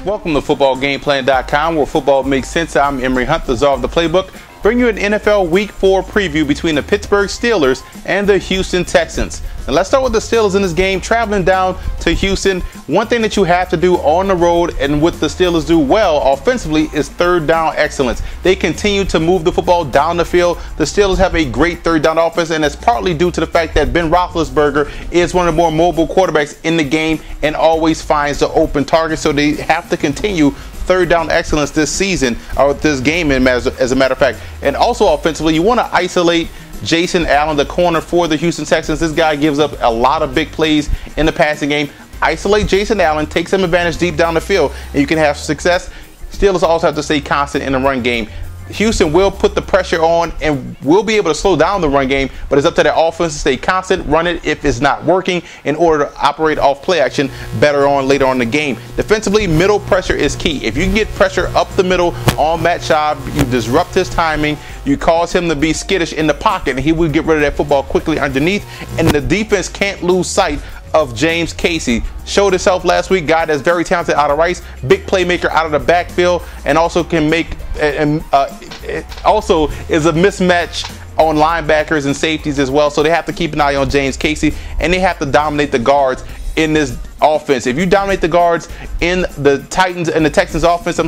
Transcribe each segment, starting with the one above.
Welcome to footballgameplan.com, where football makes sense. I'm Emery Hunt, the czar of the playbook. Bring you an NFL Week 4 preview between the Pittsburgh Steelers and the Houston Texans. Now let's start with the Steelers in this game, traveling down to Houston. One thing that you have to do on the road, and what the Steelers do well offensively, is third down excellence. They continue to move the football down the field. The Steelers have a great third down offense, and it's partly due to the fact that Ben Roethlisberger is one of the more mobile quarterbacks in the game and always finds the open target. So they have to continue third down excellence this season, or this game as a matter of fact. And also offensively, you want to isolate Jason Allen, the corner for the Houston Texans. This guy gives up a lot of big plays in the passing game. Isolate Jason Allen, take some advantage deep down the field, and you can have success. Steelers also have to stay constant in the run game. Houston will put the pressure on and will be able to slow down the run game, but it's up to their offense to stay constant, run it if it's not working, in order to operate off play action better on later on in the game. Defensively, middle pressure is key. If you can get pressure up the middle on Matt Schaub, you disrupt his timing, you cause him to be skittish in the pocket, and he will get rid of that football quickly underneath, and the defense can't lose sight of James Casey. Showed himself last week, guy that's very talented out of Rice, big playmaker out of the backfield, and also can make, it also is a mismatch on linebackers and safeties as well. So they have to keep an eye on James Casey, and they have to dominate the guards in this offense. If you dominate the guards in the Titans and the Texans offense,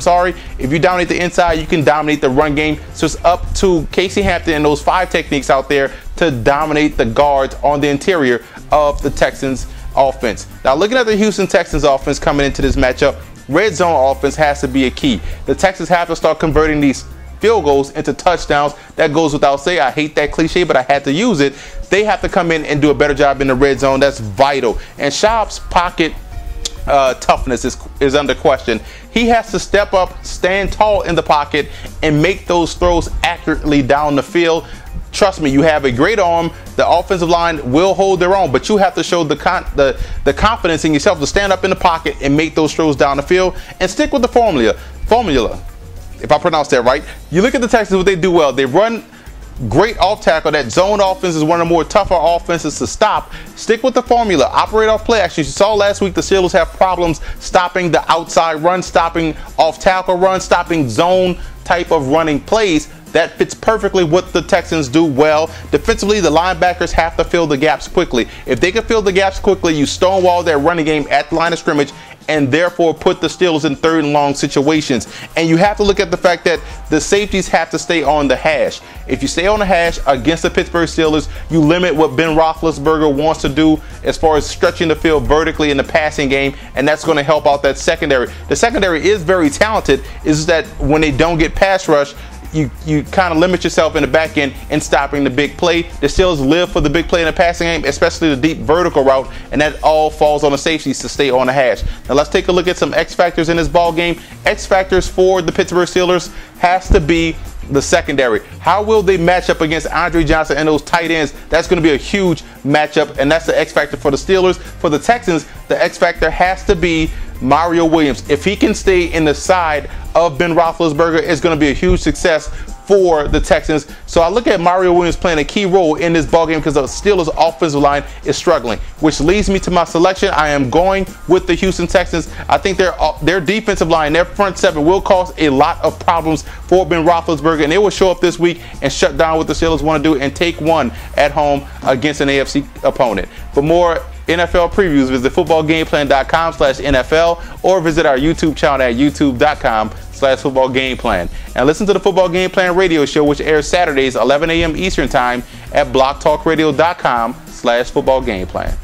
if you dominate the inside, you can dominate the run game. So it's up to Casey Hampton and those 5 techniques out there to dominate the guards on the interior of the Texans offense. Now, looking at the Houston Texans offense coming into this matchup, red zone offense has to be a key. The Texans have to start converting these field goals into touchdowns. That goes without saying. I hate that cliche, but I had to use it. They have to come in and do a better job in the red zone. That's vital. And Schaub's pocket toughness is under question. He has to step up, stand tall in the pocket, and make those throws accurately down the field. Trust me, you have a great arm. The offensive line will hold their own, but you have to show the confidence in yourself to stand up in the pocket and make those throws down the field, and stick with the formula. If I pronounce that right. You look at the Texans, what they do well. They run great off tackle. That zone offense is one of the more tougher offenses to stop. Stick with the formula. Operate off play action. You saw last week the Steelers have problems stopping the outside run, stopping off tackle run, stopping zone type of running plays. That fits perfectly what the Texans do well. Defensively, the linebackers have to fill the gaps quickly. If they can fill the gaps quickly, you stonewall their running game at the line of scrimmage, and therefore put the Steelers in third and long situations. And you have to look at the fact that the safeties have to stay on the hash. If you stay on the hash against the Pittsburgh Steelers, you limit what Ben Roethlisberger wants to do as far as stretching the field vertically in the passing game, and that's going to help out that secondary. The secondary is very talented. It's just that when they don't get pass rush, you kind of limit yourself in the back end in stopping the big play. The Steelers live for the big play in the passing game, especially the deep vertical route, and that all falls on the safeties to stay on the hash. Now let's take a look at some X factors in this ball game. X factors for the Pittsburgh Steelers has to be the secondary. How will they match up against Andre Johnson and those tight ends? That's going to be a huge matchup, and that's the X factor for the Steelers. For the Texans, the X factor has to be Mario Williams. If he can stay in the side of Ben Roethlisberger, it's going to be a huge success for the Texans. So I look at Mario Williams playing a key role in this ballgame because the Steelers' offensive line is struggling, which leads me to my selection. I am going with the Houston Texans. I think their defensive line, their front seven, will cause a lot of problems for Ben Roethlisberger, and they will show up this week and shut down what the Steelers want to do and take one at home against an AFC opponent. For more NFL previews, visit footballgameplan.com/NFL or visit our YouTube channel at youtube.com/footballgameplan. And listen to the Football Game Plan radio show, which airs Saturdays 11 a.m. Eastern Time at blogtalkradio.com/footballgameplan.